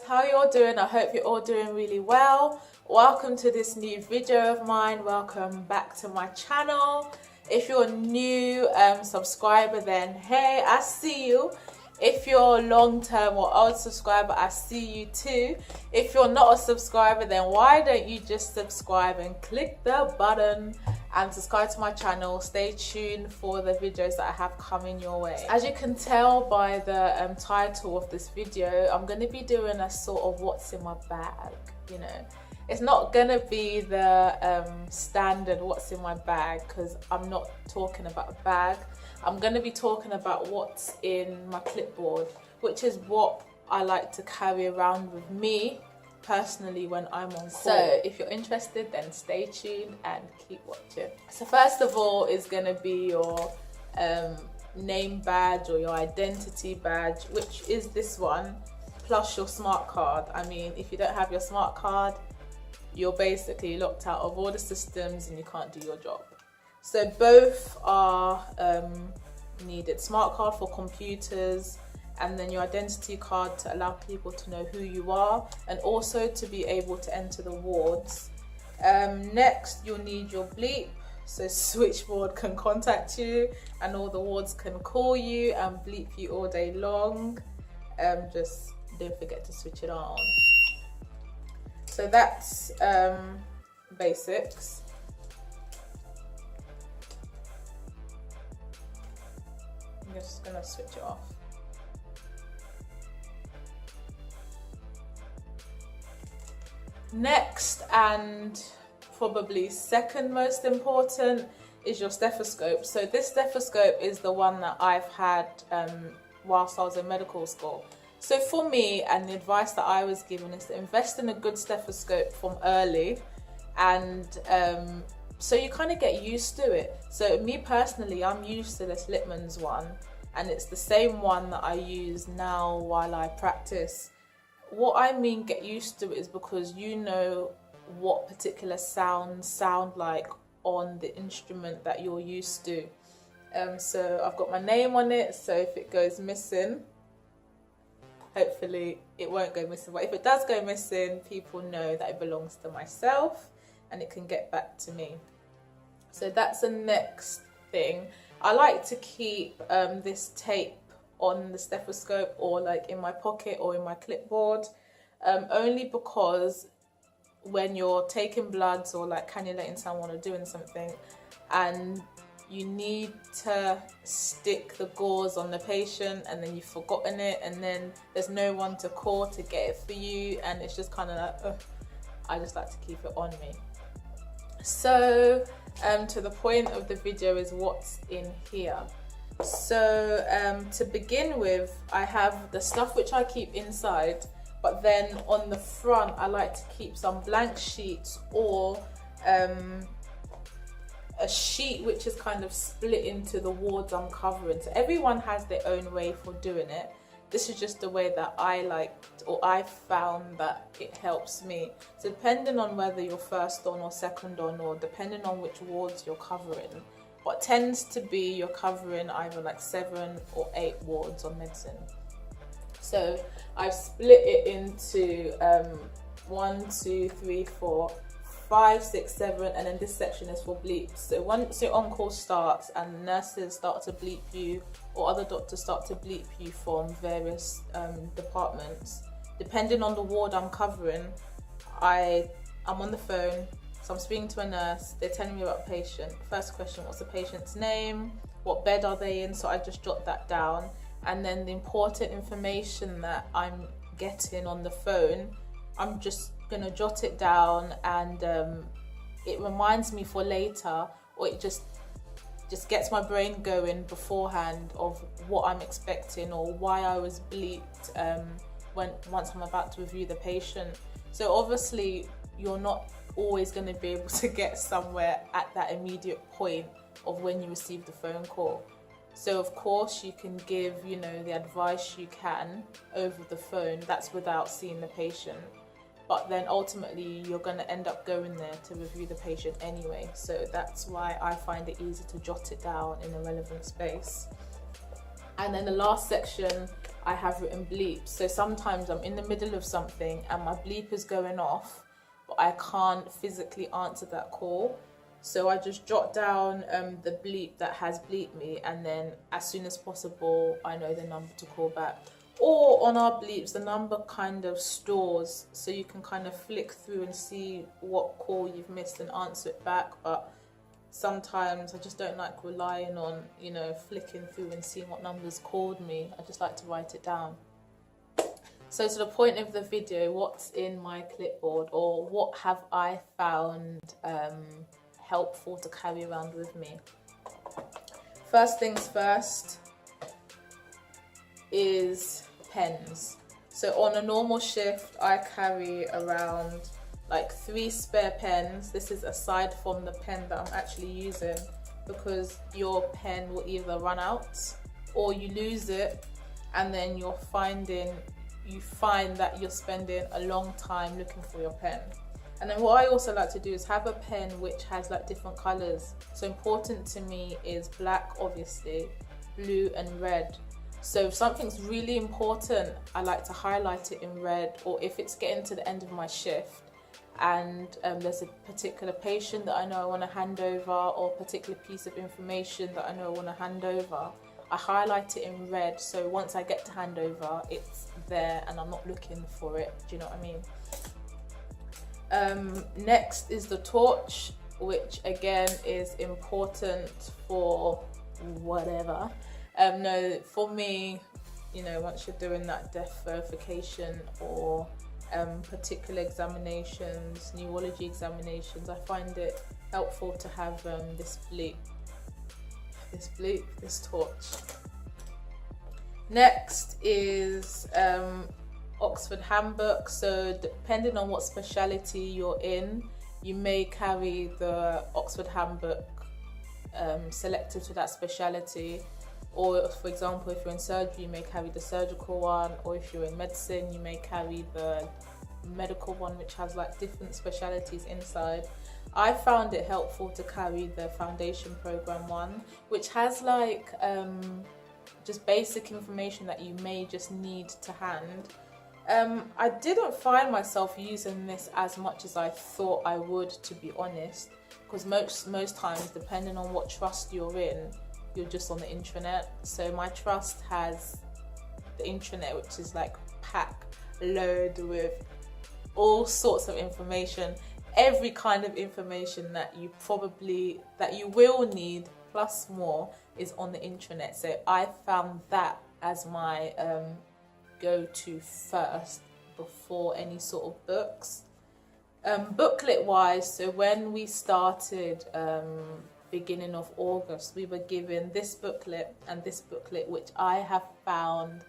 how you all doing? I hope you're all doing really well. Welcome to this new video of mine. Welcome back to my channel. If you're a new subscriber, then hey, I see you. If you're a long-term or old subscriber, I see you too. If you're not a subscriber, then why don't you just subscribe and click the button and subscribe to my channel. Stay tuned for the videos that I have coming your way. As you can tell by the title of this video, I'm going to be doing a sort of what's in my bag, you know. It's not going to be the standard what's in my bag, because I'm not talking about a bag. I'm going to be talking about what's in my clipboard, which is what I like to carry around with me personally when I'm on call. So if you're interested, then stay tuned and keep watching. So first of all is going to be your name badge or your identity badge, which is this one, plus your smart card. I mean, if you don't have your smart card, you're basically locked out of all the systems and you can't do your job. So both are needed. Smart card for computers, and then your identity card to allow people to know who you are, and also to be able to enter the wards. Next, you'll need your bleep, so switchboard can contact you and all the wards can call you and bleep you all day long. Just don't forget to switch it on. So that's basics. I'm just gonna switch it off. Next, and probably second most important, is your stethoscope. So this stethoscope is the one that I've had whilst I was in medical school. So for me, and the advice that I was given is to invest in a good stethoscope from early, and so you kind of get used to it. So me personally, I'm used to this Littman's one, and it's the same one that I use now while I practice. What I mean get used to it is because you know what particular sounds sound like on the instrument that you're used to. So I've got my name on it, so if it goes missing, hopefully it won't go missing, but if it does go missing, people know that it belongs to myself and it can get back to me. So that's the next thing. I like to keep this tape on the stethoscope, or like in my pocket or in my clipboard, only because when you're taking bloods or like cannulating someone or doing something and you need to stick the gauze on the patient and then you've forgotten it, and then there's no one to call to get it for you, and it's just kind of like, ugh. I just like to keep it on me. So to the point of the video is what's in here. So to begin with, I have the stuff which I keep inside, but then on the front I like to keep some blank sheets, or a sheet which is kind of split into the wards I'm covering. So everyone has their own way for doing it. This is just the way that I liked, or I found that it helps me. So depending on whether you're first on or second on, or depending on which wards you're covering, what tends to be you're covering either like 7 or 8 wards on medicine. So I've split it into 1, 2, 3, 4, 5, 6, 7, and then this section is for bleeps. So once your on-call starts and nurses start to bleep you, or other doctors start to bleep you from various departments, depending on the ward I'm covering, I'm on the phone, so I'm speaking to a nurse, they're telling me about a patient. First question, what's the patient's name? What bed are they in? So I just jot that down. And then the important information that I'm getting on the phone, I'm just gonna jot it down, and it reminds me for later, or it just gets my brain going beforehand of what I'm expecting or why I was bleeped once I'm about to review the patient. So obviously you're not always going to be able to get somewhere at that immediate point of when you receive the phone call. So of course you can give, you know, the advice you can over the phone. That's without seeing the patient. But then ultimately you're going to end up going there to review the patient anyway. So that's why I find it easy to jot it down in a relevant space. And then the last section I have written bleeps. So sometimes I'm in the middle of something and my bleep is going off, but I can't physically answer that call. So I just jot down the bleep that has bleeped me, and then as soon as possible, I know the number to call back. Or on our bleeps, the number kind of stores, so you can kind of flick through and see what call you've missed and answer it back. But sometimes I just don't like relying on, you know, flicking through and seeing what numbers called me. I just like to write it down. So to the point of the video, what's in my clipboard, or what have I found helpful to carry around with me? First things first is pens. So on a normal shift, I carry around like 3 spare pens. This is aside from the pen that I'm actually using, because your pen will either run out or you lose it, and then you find that you're spending a long time looking for your pen. And then what I also like to do is have a pen which has like different colors. So important to me is black, obviously, blue and red. So if something's really important, I like to highlight it in red. Or if it's getting to the end of my shift and there's a particular patient that I know I want to hand over, or a particular piece of information that I know I want to hand over, I highlight it in red, so once I get to hand over, it's there and I'm not looking for it. Do you know what I mean? Next is the torch, which again is important for whatever. No, for me, you know, once you're doing that death verification or particular examinations, neurology examinations, I find it helpful to have this torch. Next is Oxford Handbook. So depending on what speciality you're in, you may carry the Oxford Handbook selected to that speciality. Or for example, if you're in surgery, you may carry the surgical one, or if you're in medicine, you may carry the medical one, which has like different specialities inside. I found it helpful to carry the foundation program one, which has like just basic information that you may just need to hand. I didn't find myself using this as much as I thought I would, to be honest, because most times, depending on what trust you're in, you're just on the intranet. So my trust has the intranet, which is like pack load with all sorts of information, every kind of information that you will need plus more is on the intranet. So I found that as my go-to first before any sort of books. Booklet wise, so when we started beginning of August, we were given this booklet and this booklet, which I have found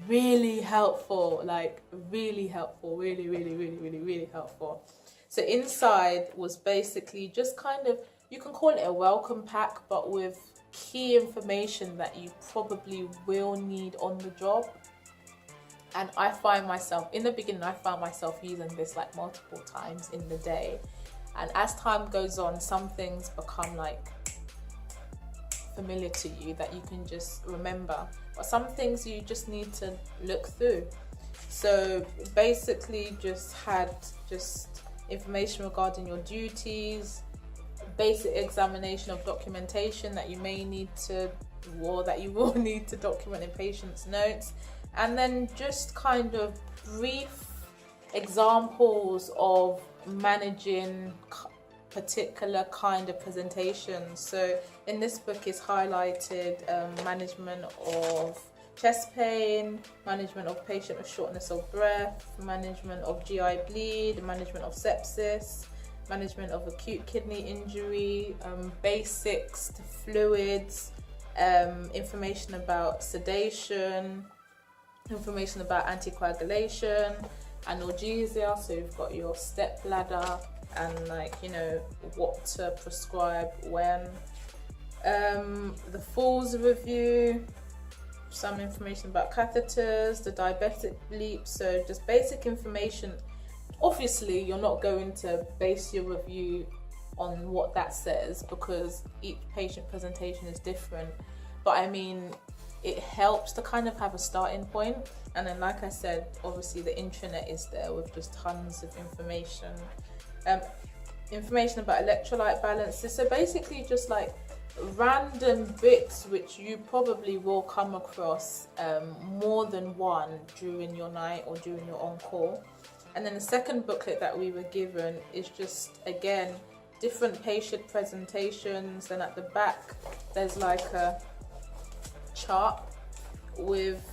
really helpful, like really helpful, really helpful. So inside was basically just kind of, you can call it a welcome pack, but with key information that you probably will need on the job. And I find myself, in the beginning, I found myself using this like multiple times in the day. And as time goes on, some things become like familiar to you that you can just remember. But some things you just need to look through. So basically just had information regarding your duties, basic examination of documentation that you may need to, or that you will need to document in patient's notes. And then just kind of brief examples of managing particular kind of presentations. So in this book is highlighted management of chest pain, management of patient with shortness of breath, management of GI bleed, management of sepsis, management of acute kidney injury, basics to fluids, information about sedation, information about anticoagulation, analgesia, so you've got your step ladder and like, you know, what to prescribe when. The falls review, some information about catheters, the diabetic bleep, so just basic information. Obviously you're not going to base your review on what that says because each patient presentation is different, but I mean, it helps to kind of have a starting point. And then, like I said, obviously the intranet is there with just tons of information. Information about electrolyte balances. So basically just like random bits which you probably will come across more than one during your night or during your on-call. And then the second booklet that we were given is just, again, different patient presentations. And at the back there's like a chart with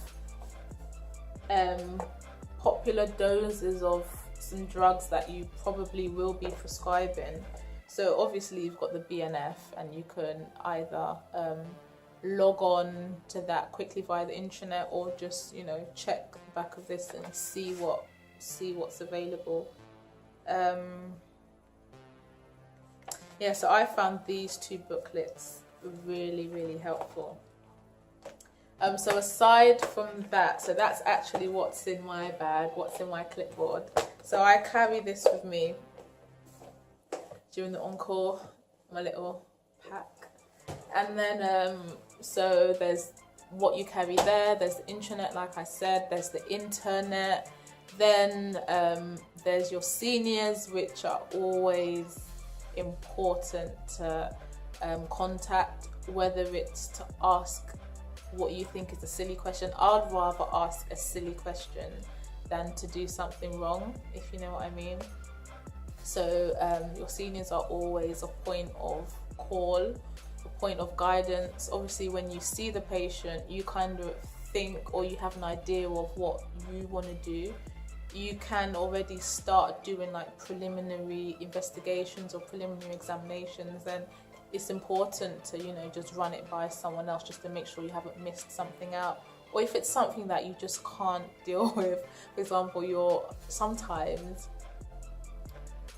popular doses of some drugs that you probably will be prescribing. So obviously you've got the BNF, and you can either log on to that quickly via the intranet, or just, you know, check the back of this and see what's available. Yeah, so I found these two booklets really helpful. So aside from that, so that's actually what's in my bag, what's in my clipboard. So I carry this with me during the on-call, my little pack. And then, so there's what you carry there, there's the intranet, like I said, there's the internet, then there's your seniors, which are always important to contact, whether it's to ask what you think is a silly question. I'd rather ask a silly question than to do something wrong, if you know what I mean. So your seniors are always a point of call, a point of guidance. Obviously when you see the patient, you kind of think, or you have an idea of what you want to do. You can already start doing like preliminary investigations or preliminary examinations, and it's important to, you know, just run it by someone else just to make sure you haven't missed something out. Or if it's something that you just can't deal with, for example, sometimes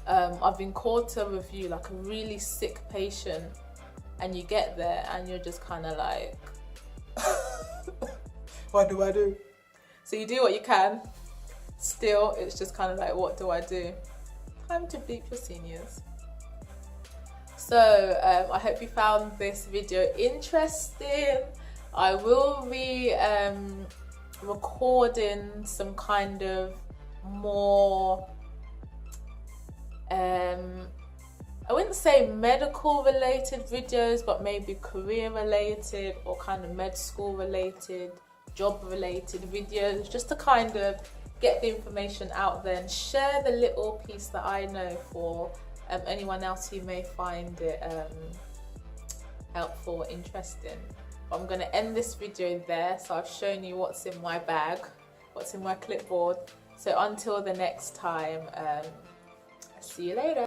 I've been called to review like a really sick patient, and you get there and you're just kind of like, what do I do? So you do what you can. Still, it's just kind of like, what do I do? Time to bleep your seniors. So I hope you found this video interesting. I will be recording some kind of more, I wouldn't say medical related videos, but maybe career related or kind of med school related, job related videos, just to kind of get the information out there and share the little piece that I know for anyone else who may find it helpful or interesting. But I'm going to end this video there. So I've shown you what's in my bag, what's in my clipboard. So until the next time, see you later.